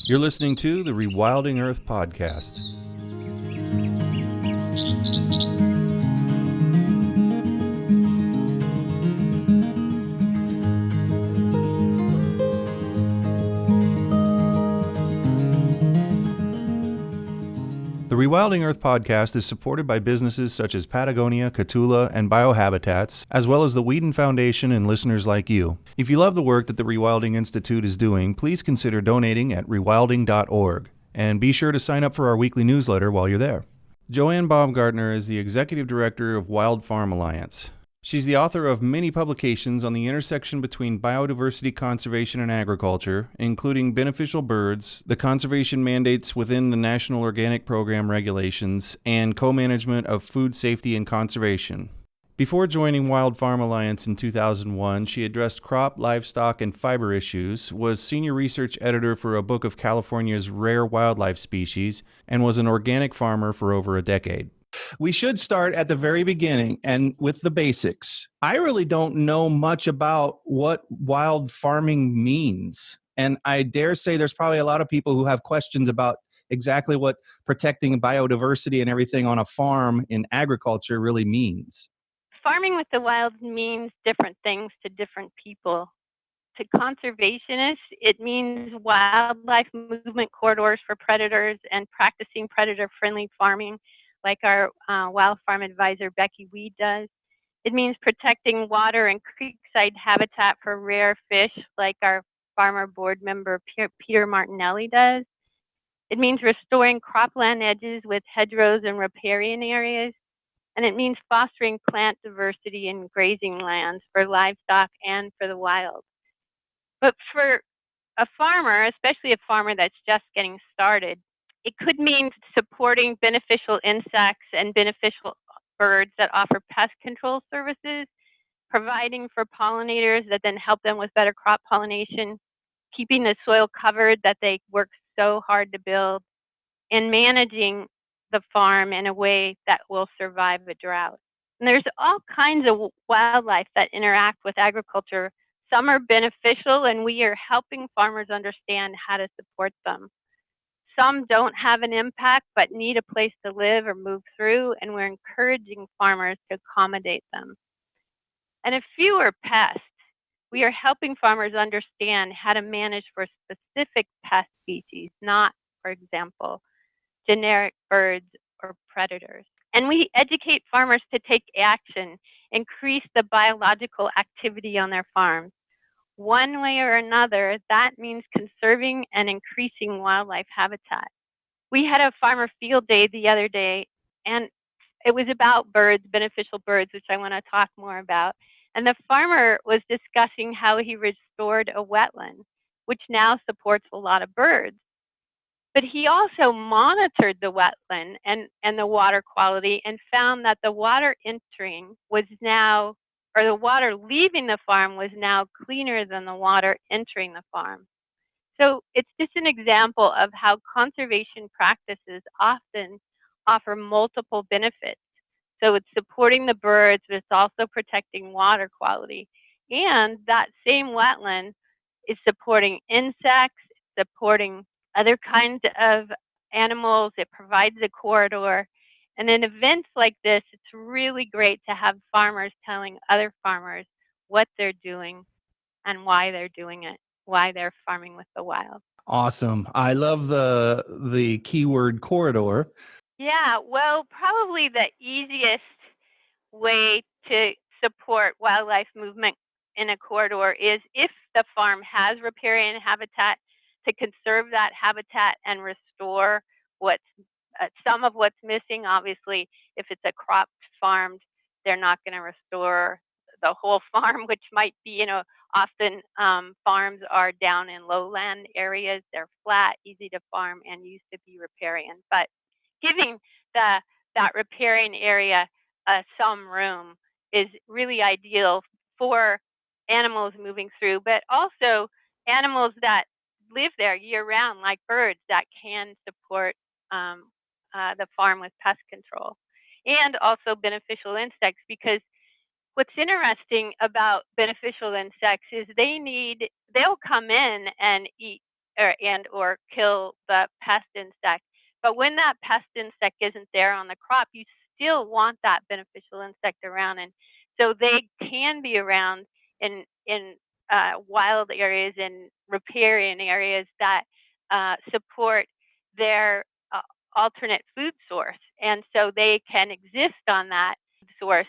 You're listening to the Rewilding Earth podcast. The Rewilding Earth podcast is supported by businesses such as Patagonia, Catula, and Biohabitats, as well as the Whedon Foundation and listeners like you. If you love the work that the Rewilding Institute is doing, please consider donating at rewilding.org. And be sure to sign up for our weekly newsletter while you're there. Joanne Baumgartner is the Executive Director of Wild Farm Alliance. She's the author of many publications on the intersection between biodiversity conservation and agriculture, including beneficial birds, the conservation mandates within the National Organic Program regulations, and co-management of food safety and conservation. Before joining Wild Farm Alliance in 2001, she addressed crop, livestock, and fiber issues, was senior research editor for a book of California's rare wildlife species, and was an organic farmer for over a decade. We should start at the very beginning and with the basics. I really don't know much about what wild farming means. And I dare say there's probably a lot of people who have questions about exactly what protecting biodiversity and everything on a farm in agriculture really means. Farming with the wild means different things to different people. To conservationists, it means wildlife movement corridors for predators and practicing predator-friendly farming like our wild farm advisor, Becky Weed, does. It means protecting water and creekside habitat for rare fish like our farmer board member, Peter Martinelli, does. It means restoring cropland edges with hedgerows and riparian areas. And it means fostering plant diversity in grazing lands for livestock and for the wild. But for a farmer, especially a farmer that's just getting started, it could mean supporting beneficial insects and beneficial birds that offer pest control services, providing for pollinators that then help them with better crop pollination, keeping the soil covered that they work so hard to build, and managing the farm in a way that will survive a drought. And there's all kinds of wildlife that interact with agriculture. Some are beneficial, and we are helping farmers understand how to support them. Some don't have an impact but need a place to live or move through, and we're encouraging farmers to accommodate them. And a few are pests. We are helping farmers understand how to manage for specific pest species, not, for example, generic birds or predators. And we educate farmers to take action, increase the biological activity on their farms. One way or another, that means conserving and increasing wildlife habitat. We had a farmer field day the other day, and it was about birds, beneficial birds, which I want to talk more about. And the farmer was discussing how he restored a wetland, which now supports a lot of birds. But he also monitored the wetland and the water quality and found that the water entering was now, or the water leaving the farm was now cleaner than the water entering the farm. So it's just an example of how conservation practices often offer multiple benefits. So it's supporting the birds, but it's also protecting water quality. And that same wetland is supporting insects, supporting other kinds of animals. It provides a corridor. And in events like this, it's really great to have farmers telling other farmers what they're doing and why they're doing it, why they're farming with the wild. Awesome. I love the keyword corridor. Yeah, well, probably the easiest way to support wildlife movement in a corridor is if the farm has riparian habitat, to conserve that habitat and restore what's some of what's missing. Obviously, if it's a cropped farm, they're not going to restore the whole farm, which might be, often farms are down in lowland areas. They're flat, easy to farm, and used to be riparian. But giving that riparian area some room is really ideal for animals moving through, but also animals that live there year-round, like birds, that can support the farm with pest control. And also beneficial insects, because what's interesting about beneficial insects is they'll come in and eat or kill the pest insect. But when that pest insect isn't there on the crop, you still want that beneficial insect around, and so they can be around in wild areas and riparian areas that support their uh, alternate food source, and so they can exist on that source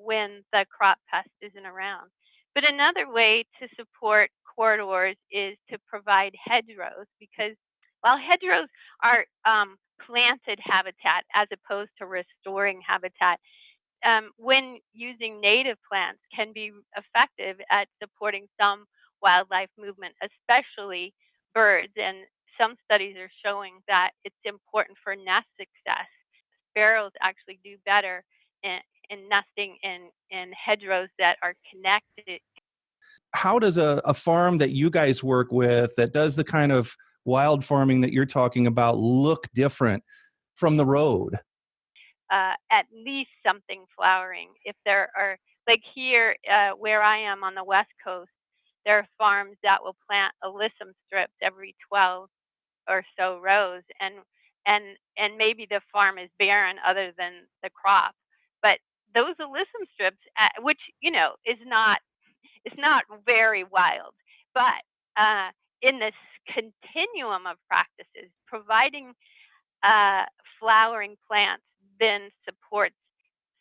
when the crop pest isn't around. But another way to support corridors is to provide hedgerows, because while hedgerows are planted habitat as opposed to restoring habitat, when using native plants can be effective at supporting some wildlife movement, especially birds. And some studies are showing that it's important for nest success. Sparrows actually do better in, in nesting in hedgerows that are connected. How does a farm that you guys work with that does the kind of wild farming that you're talking about look different from the road? At least something flowering. If there are, like here where I am on the West Coast, there are farms that will plant alyssum strips every 12 or so rows, and maybe the farm is barren other than the crop, but those alyssum strips, which is not very wild, but in this continuum of practices, providing uh, flowering plants then supports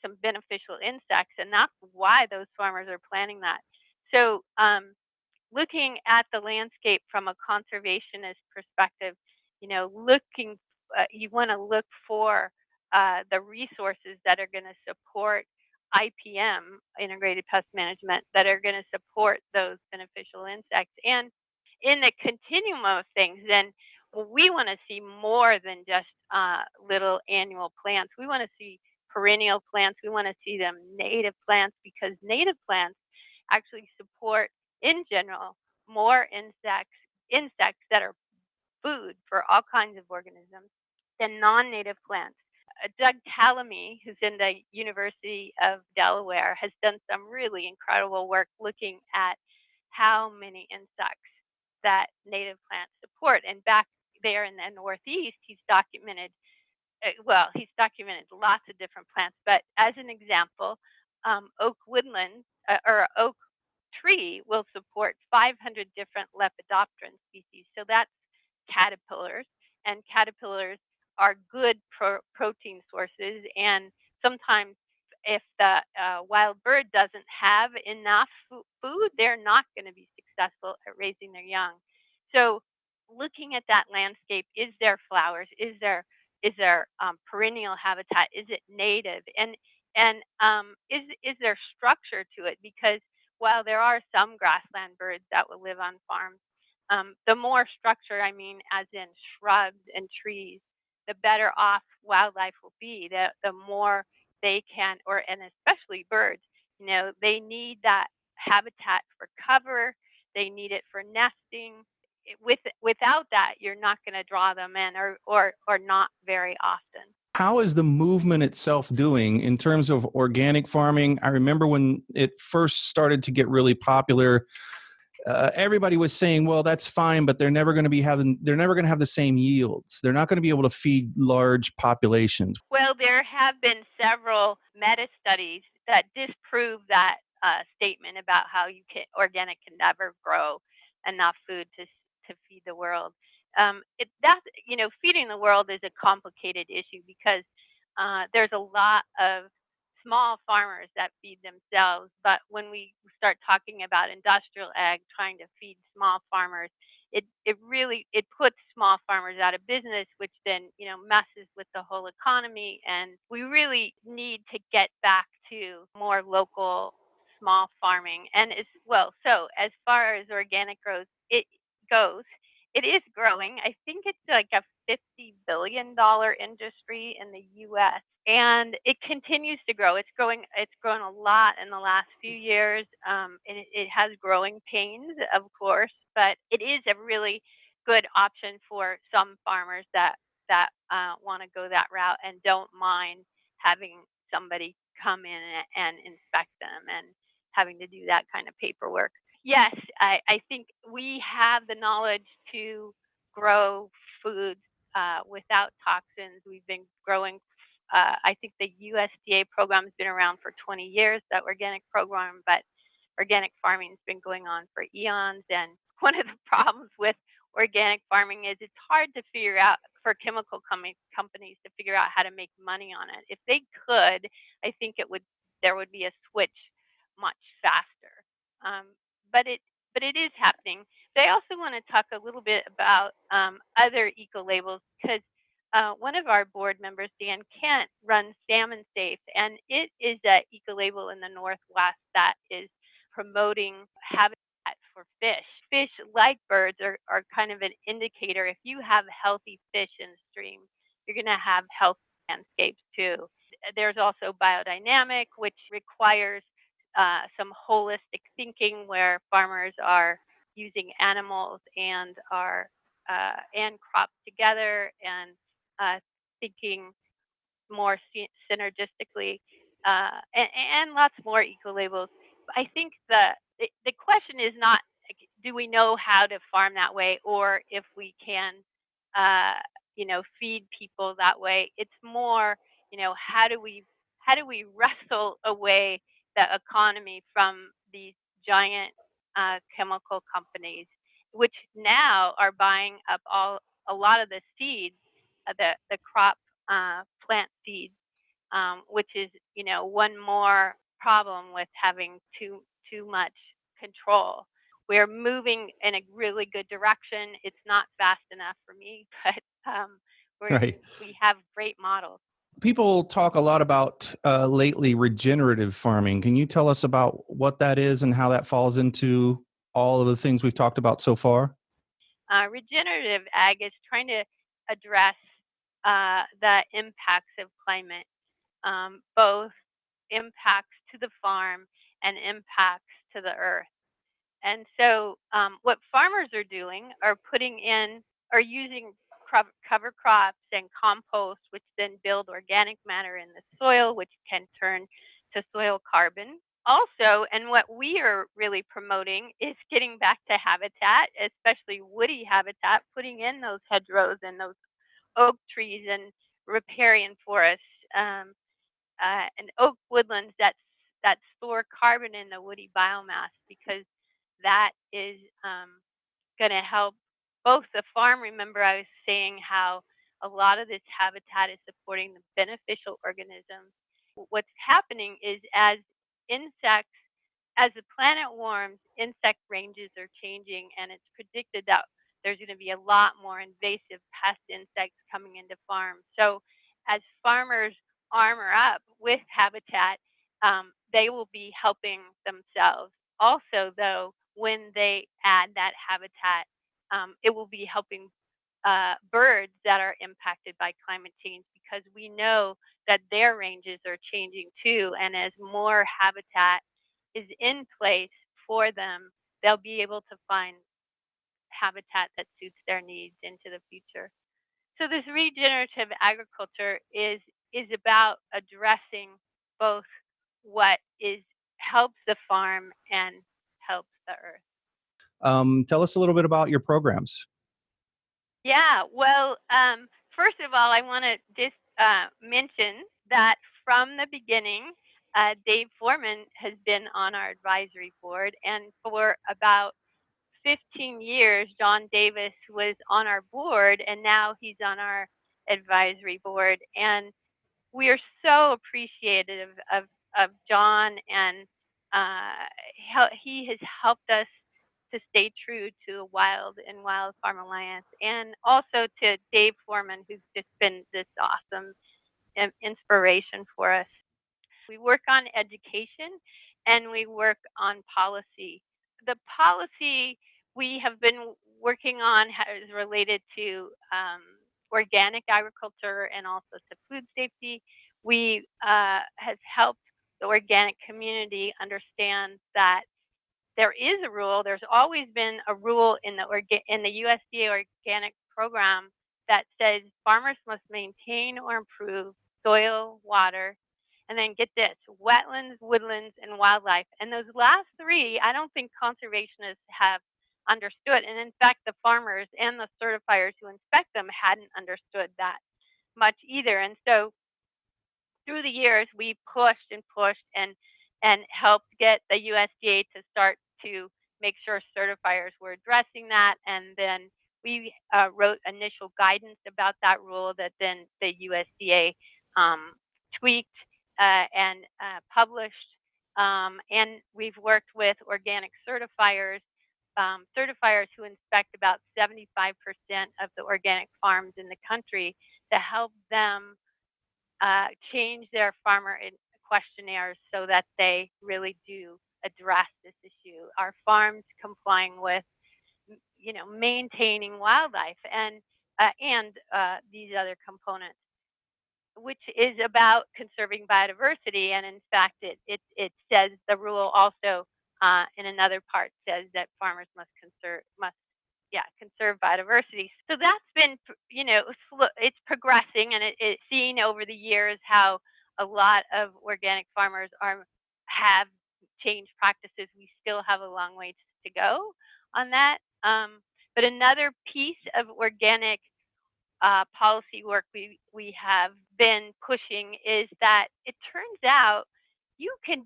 some beneficial insects, and that's why those farmers are planting that. So, looking at the landscape from a conservationist perspective, you want to look for the resources that are going to support IPM, integrated pest management, that are going to support those beneficial insects. And in the continuum of things, then we want to see more than just little annual plants. We want to see perennial plants. We want to see them native plants, because native plants actually support, in general, more insects that are food for all kinds of organisms than non-native plants. Doug Tallamy, who's in the University of Delaware, has done some really incredible work looking at how many insects that native plants support. And back there in the Northeast, he's documented lots of different plants. But as an example, oak woodland or oak tree will support 500 different lepidopteran species. So that's caterpillars, and caterpillars are good protein sources. And sometimes, if the wild bird doesn't have enough food, they're not going to be successful at raising their young. So, looking at that landscape, is there flowers? Is there perennial habitat? Is it native? And is there structure to it? Because while there are some grassland birds that will live on farms, the more structure, I mean, as in shrubs and trees, the better off wildlife will be. The more they can, and especially birds, they need that habitat for cover. They need it for nesting. Without that, you're not going to draw them in, or not very often. How is the movement itself doing in terms of organic farming? I remember when it first started to get really popular, everybody was saying, well, that's fine, but they're never going to have the same yields. They're not going to be able to feed large populations. Well, there have been several meta studies that disprove that statement about how organic can never grow enough food to feed the world. Feeding the world is a complicated issue, because there's a lot of small farmers that feed themselves. But when we start talking about industrial ag trying to feed small farmers, it puts small farmers out of business, which then messes with the whole economy. And we really need to get back to more local small farming. And as well, so as far as organic goes, it is growing. I think it's like a $50 billion industry in the U.S., and it continues to grow. It's growing. It's grown a lot in the last few years, and it has growing pains, of course, but it is a really good option for some farmers that want to go that route and don't mind having somebody come in and inspect them and having to do that kind of paperwork. Yes, I think we have the knowledge to grow foods without toxins. We've been growing, I think the USDA program has been around for 20 years, that organic program, but organic farming has been going on for eons. And one of the problems with organic farming is it's hard to figure out for chemical companies to figure out how to make money on it. If they could, I think there would be a switch much faster. Um, but it is happening. But I also want to talk a little bit about other eco labels, because one of our board members, Dan Kent, runs Salmon Safe, and it is an eco label in the Northwest that is promoting habitat for fish. Fish, like birds, are kind of an indicator. If you have healthy fish in the stream, you're going to have healthy landscapes too. There's also biodynamic, which requires some holistic thinking where farmers are using animals and crops together and thinking more synergistically, and lots more eco labels. I think the question is not like, do we know how to farm that way, or if we can, uh, feed people that way. It's more, how do we wrestle away the economy from these giant chemical companies, which now are buying up a lot of the seeds, the crop plant seeds, which is one more problem with having too much control. We're moving in a really good direction. It's not fast enough for me, but Right. we have great models. People talk a lot about lately regenerative farming. Can you tell us about what that is and how that falls into all of the things we've talked about so far? Regenerative ag is trying to address the impacts of climate, both impacts to the farm and impacts to the earth. And so, what farmers are doing are using cover crops and compost, which then build organic matter in the soil, which can turn to soil carbon. Also, and what we are really promoting is getting back to habitat, especially woody habitat, putting in those hedgerows and those oak trees and riparian forests. And oak woodlands that store carbon in the woody biomass, because that is going to help both the farm. Remember, I was saying how a lot of this habitat is supporting the beneficial organisms. What's happening is insects, as the planet warms, insect ranges are changing, and it's predicted that there's going to be a lot more invasive pest insects coming into farms. So, as farmers armor up with habitat, they will be helping themselves. Also, though, when they add that habitat, it will be helping birds that are impacted by climate change, because we know that their ranges are changing too. And as more habitat is in place for them, they'll be able to find habitat that suits their needs into the future. So this regenerative agriculture is about addressing both what is helps the farm and helps the earth. Tell us a little bit about your programs. Yeah, well, first of all, I want to just mention that from the beginning, Dave Foreman has been on our advisory board, and for about 15 years, John Davis was on our board, and now he's on our advisory board. And we are so appreciative of John, and he has helped us to stay true to Wild and Wild Farm Alliance, and also to Dave Foreman, who's just been this awesome inspiration for us. We work on education and we work on policy. The policy we have been working on is related to organic agriculture and also to food safety. We has helped the organic community understand that there is a rule. There's always been a rule in the USDA organic program that says farmers must maintain or improve soil, water, And then get this, wetlands, woodlands, and wildlife. And those last three, I don't think conservationists have understood. And in fact, the farmers and the certifiers who inspect them hadn't understood that much either. And so through the years, we pushed and pushed and helped get the USDA to start to make sure certifiers were addressing that. And then we wrote initial guidance about that rule that then the USDA tweaked and published. And we've worked with organic certifiers who inspect about 75% of the organic farms in the country to help them change their farmer questionnaires so that they really do address this issue. Are farms complying with, maintaining wildlife and these other components, which is about conserving biodiversity. And in fact, it says the rule also in another part says that farmers conserve biodiversity. So that's been, it's progressing, and it's seen over the years how a lot of organic farmers have changed practices. We still have a long way to go on that. But another piece of organic policy work we have been pushing is that it turns out you could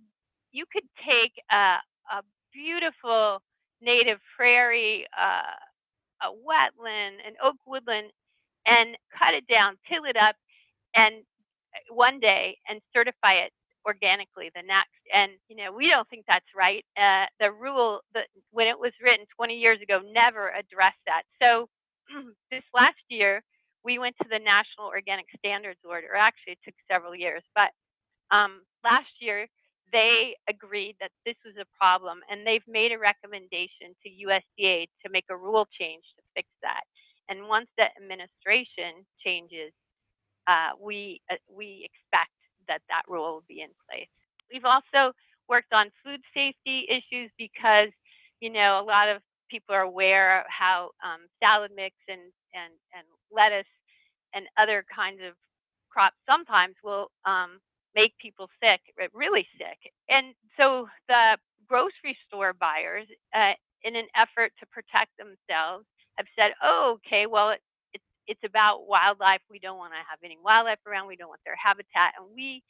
take a beautiful native prairie, a wetland, an oak woodland, and cut it down, till it up, and one day and certify it organically the next. And we don't think that's right. The rule that when it was written 20 years ago never addressed that. So this last year we went to the National Organic Standards Order. Actually, it took several years, but last year they agreed that this was a problem, and they've made a recommendation to USDA to make a rule change to fix that. And once the administration changes, we expect that rule will be in place. We've also worked on food safety issues because a lot of people are aware of how salad mix and lettuce and other kinds of crops sometimes will make people sick, really sick. And so the grocery store buyers, in an effort to protect themselves, have said, "Oh, okay, well, it's about wildlife. We don't want to have any wildlife around. We don't want their habitat." And we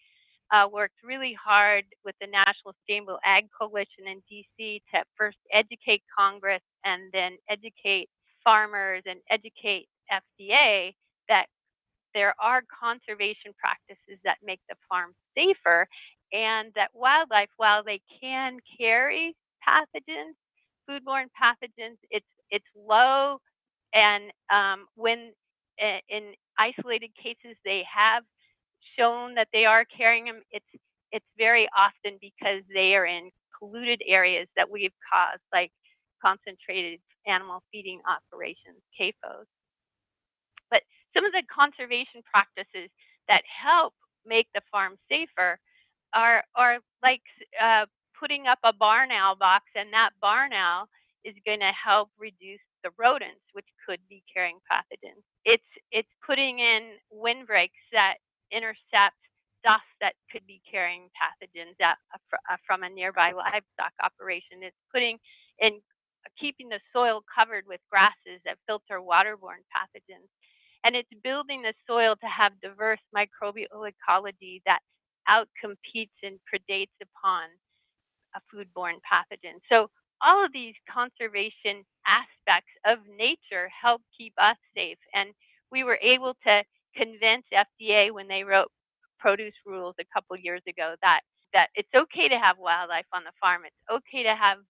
worked really hard with the National Sustainable Ag Coalition in DC to first educate Congress and then educate farmers and educate FDA that there are conservation practices that make the farm safer, and that wildlife, while they can carry pathogens, foodborne pathogens, it's low, and when in isolated cases they have shown that they are carrying them, it's very often because they are in polluted areas that we've caused, like concentrated animal feeding operations, CAFOs. But some of the conservation practices that help make the farm safer are like putting up a barn owl box, and that barn owl is going to help reduce the rodents, which could be carrying pathogens. It's putting in windbreaks that intercept dust that could be carrying pathogens from a nearby livestock operation. It's putting in keeping the soil covered with grasses that filter waterborne pathogens. And it's building the soil to have diverse microbial ecology that outcompetes and predates upon a foodborne pathogen. So all of these conservation aspects of nature help keep us safe. And we were able to convince FDA when they wrote produce rules a couple years ago that it's okay to have wildlife on the farm. It's okay to have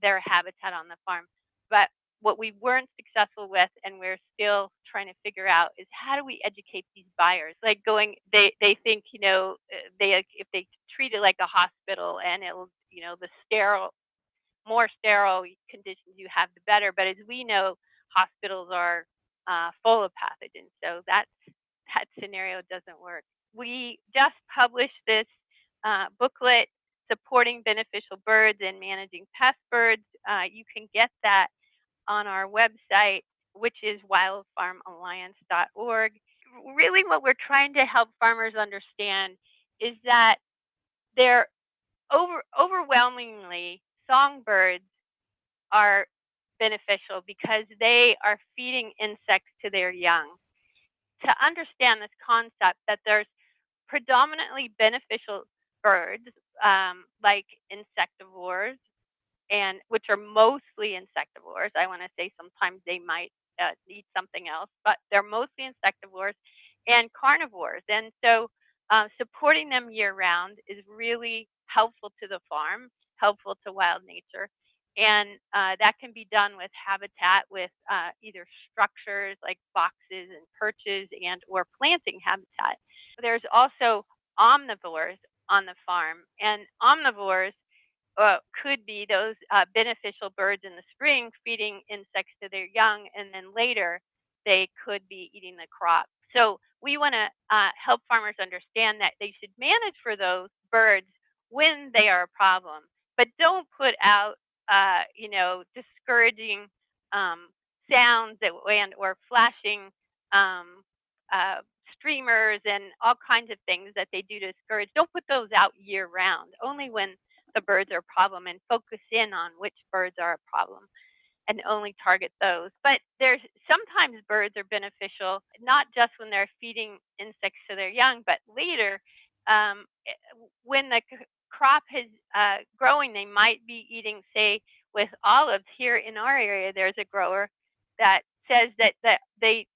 their habitat on the farm. But what we weren't successful with, and we're still trying to figure out, is how do we educate these buyers? Like they think, if they treat it like a hospital and it'll, the more sterile conditions you have, the better. But as we know, hospitals are full of pathogens, so that scenario doesn't work. We just published this booklet, Supporting Beneficial Birds and Managing Pest Birds. You can get that on our website, which is wildfarmalliance.org. Really what we're trying to help farmers understand is that they're overwhelmingly songbirds are beneficial because they are feeding insects to their young. To understand this concept that there's predominantly beneficial birds, like insectivores, and which are mostly insectivores. I want to say sometimes they might eat something else, but they're mostly insectivores and carnivores. And so supporting them year round is really helpful to the farm, helpful to wild nature. And that can be done with habitat, with either structures like boxes and perches and or planting habitat. There's also omnivores on the farm, and omnivores could be those beneficial birds in the spring feeding insects to their young, and then later they could be eating the crop. So we want to help farmers understand that they should manage for those birds when they are a problem, but don't put out, discouraging um, sounds that and or flashing um, uh, streamers and all kinds of things that they do to discourage. Don't put those out year round. Only when the birds are a problem, and focus in on which birds are a problem and only target those. But there's sometimes birds are beneficial, not just when they're feeding insects to their young, but later when the crop is growing, they might be eating, say, with olives. Here in our area, there's a grower that says that they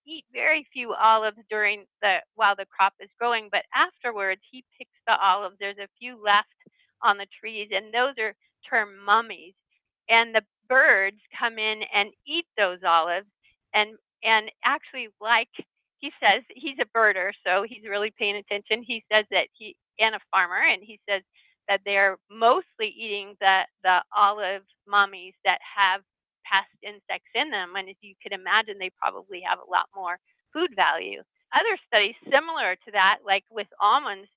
eat very few olives during the while the crop is growing, but afterwards he picks the olives. There's a few left on the trees, and those are termed mummies. And the birds come in and eat those olives, and actually, like, he says he's a birder, so he's really paying attention. He says that he and a farmer, and he says that they're mostly eating the olive mummies that have pest insects in them. And as you can imagine, they probably have a lot more food value. Other studies similar to that, like with almonds,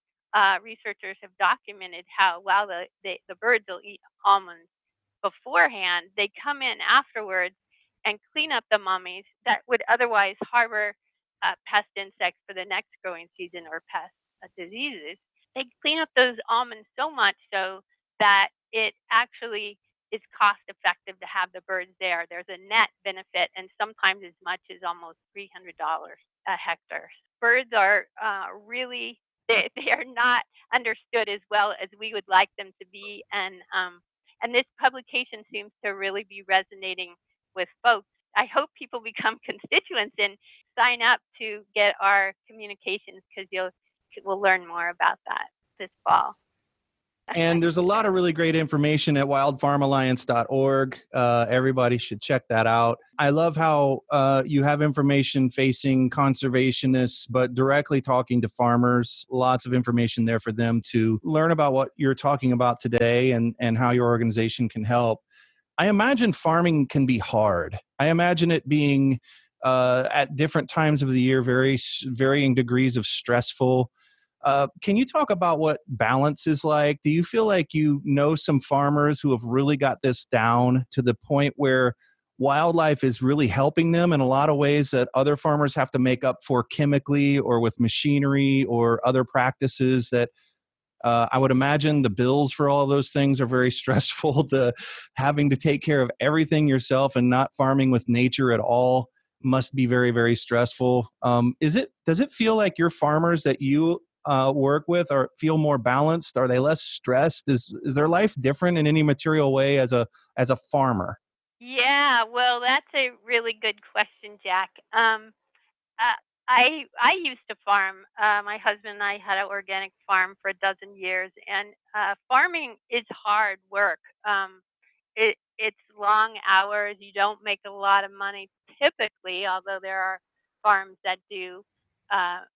researchers have documented how while the birds will eat almonds beforehand, they come in afterwards and clean up the mummies that would otherwise harbor pest insects for the next growing season or pest diseases. They clean up those almonds so much so that it actually is cost effective to have the birds there. There's a net benefit, and sometimes as much as almost $300 a hectare. Birds are really they are not understood as well as we would like them to be, and this publication seems to really be resonating with folks. I hope people become constituents and sign up to get our communications, because we'll learn more about that this fall. And there's a lot of really great information at wildfarmalliance.org. Everybody should check that out. I love how you have information facing conservationists, but directly talking to farmers. Lots of information there for them to learn about what you're talking about today and how your organization can help. I imagine farming can be hard. I imagine it being at different times of the year, varying degrees of stressful. Can you talk about what balance is like? Do you feel like you know some farmers who have really got this down to the point where wildlife is really helping them in a lot of ways that other farmers have to make up for chemically or with machinery or other practices that I would imagine the bills for all of those things are very stressful. The having to take care of everything yourself and not farming with nature at all must be very, very stressful. Does it feel like your farmers that you work with feel more balanced? Are they less stressed? Is their life different in any material way as a farmer? Yeah, well, that's a really good question, Jack. Uh, I used to farm. My husband and I had an organic farm for a dozen years, and farming is hard work. It's long hours. You don't make a lot of money typically, although there are farms that do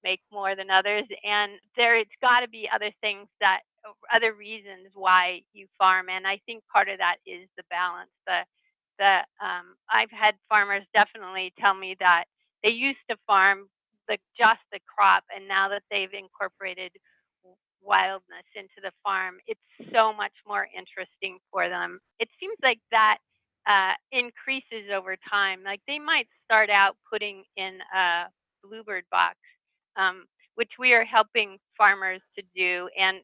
make more than others. And it's got to be other reasons why you farm. And I think part of that is the balance. I've had farmers definitely tell me that they used to farm just the crop, and now that they've incorporated wildness into the farm, it's so much more interesting for them. It seems like that increases over time. Like they might start out putting in a bluebird box, um, which we are helping farmers to do, and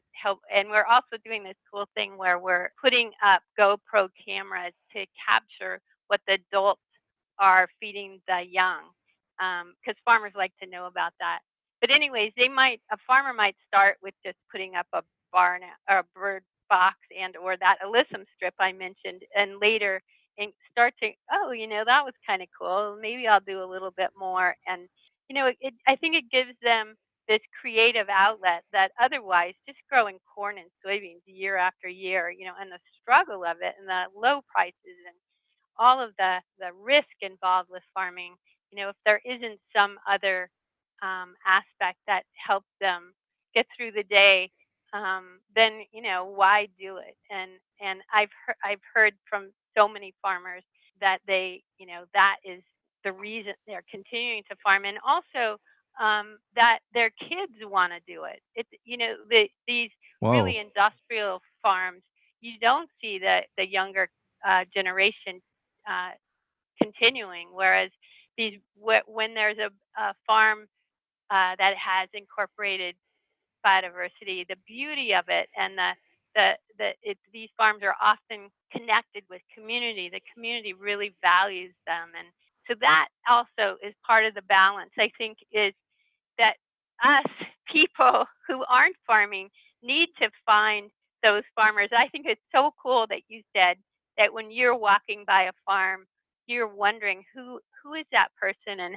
we're also doing this cool thing where we're putting up GoPro cameras to capture what the adults are feeding the young, because farmers like to know about that. But anyways, a farmer might start with just putting up a barn or a bird box and or that alyssum strip I mentioned, and later and start to, oh, that was kind of cool. Maybe I'll do a little bit more, and I think it gives them this creative outlet that otherwise just growing corn and soybeans year after year, and the struggle of it and the low prices and all of the risk involved with farming, if there isn't some other aspect that helps them get through the day, then why do it? And I've heard from so many farmers that that is the reason they're continuing to farm, and also that their kids want to do it. It's these Whoa. really industrial farms. You don't see the younger generation uh, continuing. Whereas when there's a farm that has incorporated biodiversity, the beauty of it, and these farms are often connected with community. The community really values them, and so that also is part of the balance. I think is that us people who aren't farming need to find those farmers. I think it's so cool that you said that when you're walking by a farm, you're wondering who is that person, and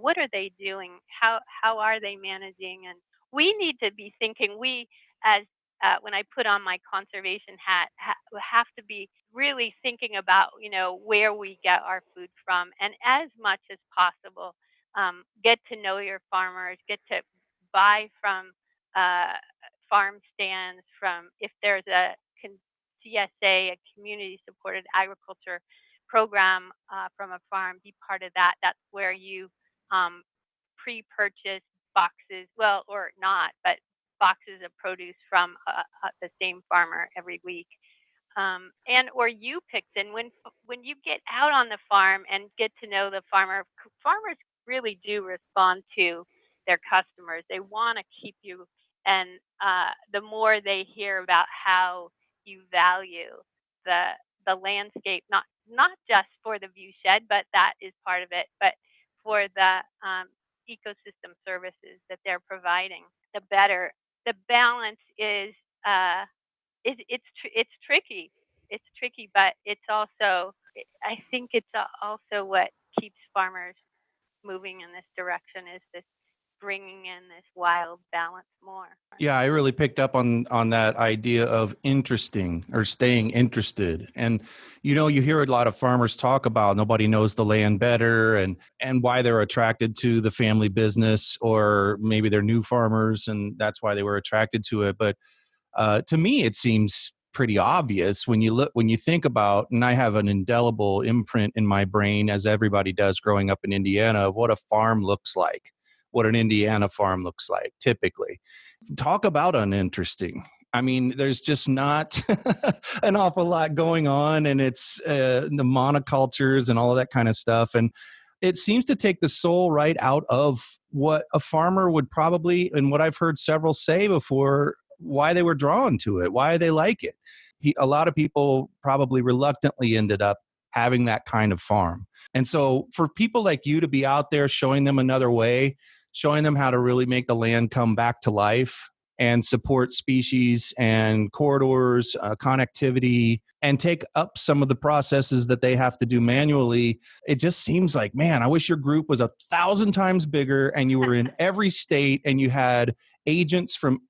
what are they doing? How are they managing? And we need to be thinking. We as when I put on my conservation hat, have to be really thinking about where we get our food from, and as much as possible get to know your farmers, get to buy from uh, farm stands, from if there's a CSA, a community supported agriculture program from a farm, be part of that. That's where you um, pre purchase boxes, well, or not, but boxes of produce from the same farmer every week, and or you picked. And when you get out on the farm and get to know the farmer, farmers really do respond to their customers. They want to keep you, and the more they hear about how you value the the landscape, not just for the view shed, but that is part of it, but for the ecosystem services that they're providing, the better. The balance uh, it's tricky. It's tricky, but it's also, I think it's also what keeps farmers moving in this direction, is this bringing in this wild balance more. Yeah, I really picked up on that idea of interesting or staying interested. And you hear a lot of farmers talk about nobody knows the land better, and why they're attracted to the family business, or maybe they're new farmers and that's why they were attracted to it. But to me, it seems pretty obvious when you think about, and I have an indelible imprint in my brain, as everybody does growing up in Indiana, of what a farm looks like, what an Indiana farm looks like typically. Talk about uninteresting. I mean, there's just not an awful lot going on, and it's the monocultures and all of that kind of stuff. And it seems to take the soul right out of what a farmer would probably, and what I've heard several say before, why they were drawn to it, why they like it. A lot of people probably reluctantly ended up having that kind of farm. And so for people like you to be out there showing them another way, showing them how to really make the land come back to life and support species and corridors, connectivity, and take up some of the processes that they have to do manually. It just seems like, man, I wish your group was 1,000 times bigger and you were in every state and you had agents from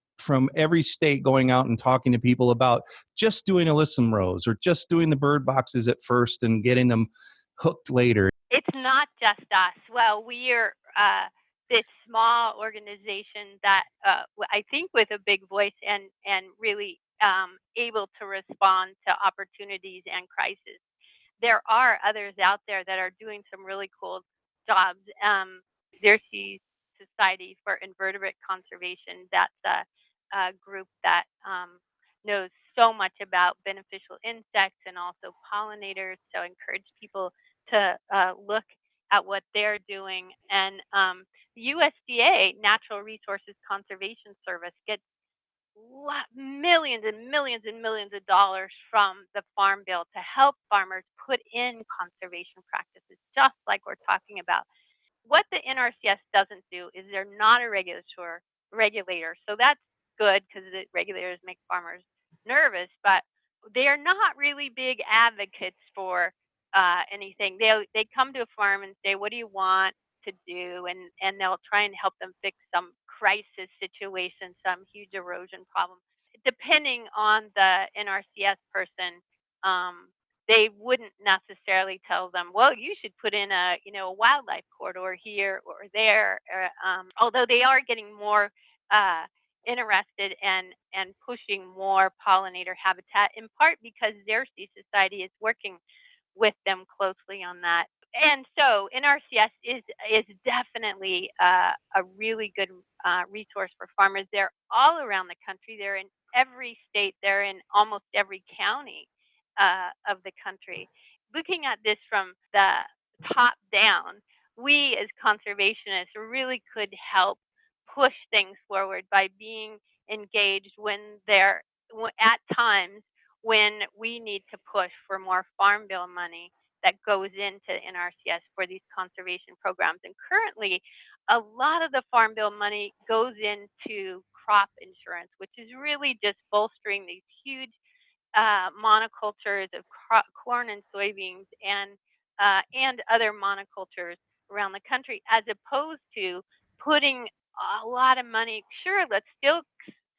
every state going out and talking to people about just doing alyssum rows or just doing the bird boxes at first and getting them hooked later. It's not just us. Well, we're this small organization that I think with a big voice, and really able to respond to opportunities and crises. There are others out there that are doing some really cool jobs. Xerces Society for Invertebrate Conservation, that's a group that knows so much about beneficial insects and also pollinators. So I encourage people to look at what they're doing. And the USDA, Natural Resources Conservation Service, gets millions and millions and millions of dollars from the Farm Bill to help farmers put in conservation practices, just like we're talking about. What the NRCS doesn't do is they're not a regulator. So that's good because the regulators make farmers nervous, but they are not really big advocates for anything. They come to a farm and say, "What do you want to do?" And they'll try and help them fix some crisis situation, some huge erosion problem. Depending on the NRCS person, they wouldn't necessarily tell them, well, you should put in a wildlife corridor here or there. Although they are getting more interested and pushing more pollinator habitat, in part because their Sea Society is working with them closely on that. And so NRCS is definitely a really good resource for farmers. They're all around the country. They're in every state. They're in almost every county of the country. Looking at this from the top down, we as conservationists really could help push things forward by being engaged when they're at times when we need to push for more Farm Bill money that goes into NRCS for these conservation programs. And currently, a lot of the Farm Bill money goes into crop insurance, which is really just bolstering these huge monocultures of corn and soybeans and other monocultures around the country, as opposed to putting a lot of money. Sure, let's still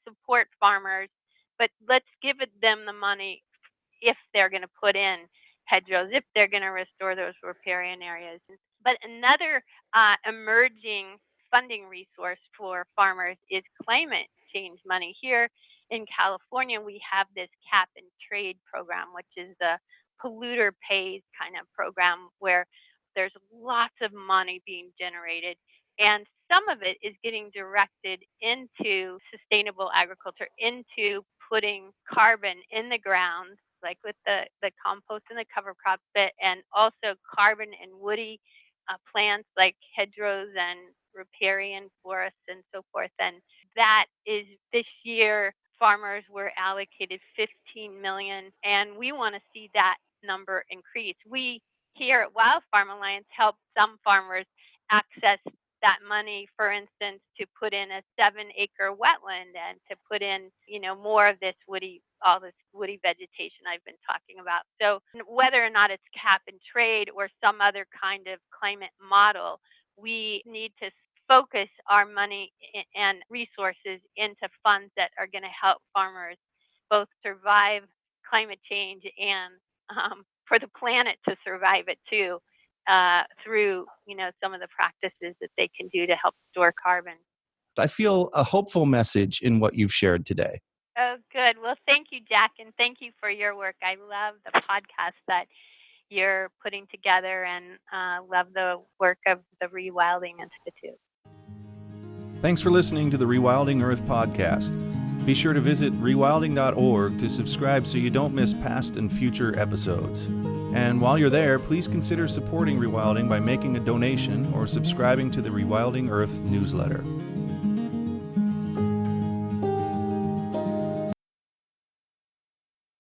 support farmers, but let's give them the money if they're going to put in hedgerows, if they're going to restore those riparian areas. But another emerging funding resource for farmers is climate change money. Here in California, we have this cap and trade program, which is the polluter pays kind of program where there's lots of money being generated. And some of it is getting directed into sustainable agriculture, into putting carbon in the ground, like with the compost and the cover crops bit, and also carbon and woody plants like hedgerows and riparian forests and so forth. And that is, this year, farmers were allocated $15 million, and we want to see that number increase. We here at Wild Farm Alliance help some farmers access that money, for instance, to put in a 7-acre wetland and to put in, more of this all this woody vegetation I've been talking about. So whether or not it's cap and trade or some other kind of climate model, we need to focus our money and resources into funds that are going to help farmers both survive climate change and for the planet to survive it too, through some of the practices that they can do to help store carbon. I feel a hopeful message in what you've shared today. Oh, good. Well, thank you, Jack, and thank you for your work. I love the podcast that you're putting together and love the work of the Rewilding Institute. Thanks for listening to the Rewilding Earth podcast. Be sure to visit rewilding.org to subscribe so you don't miss past and future episodes. And while you're there, please consider supporting Rewilding by making a donation or subscribing to the Rewilding Earth newsletter.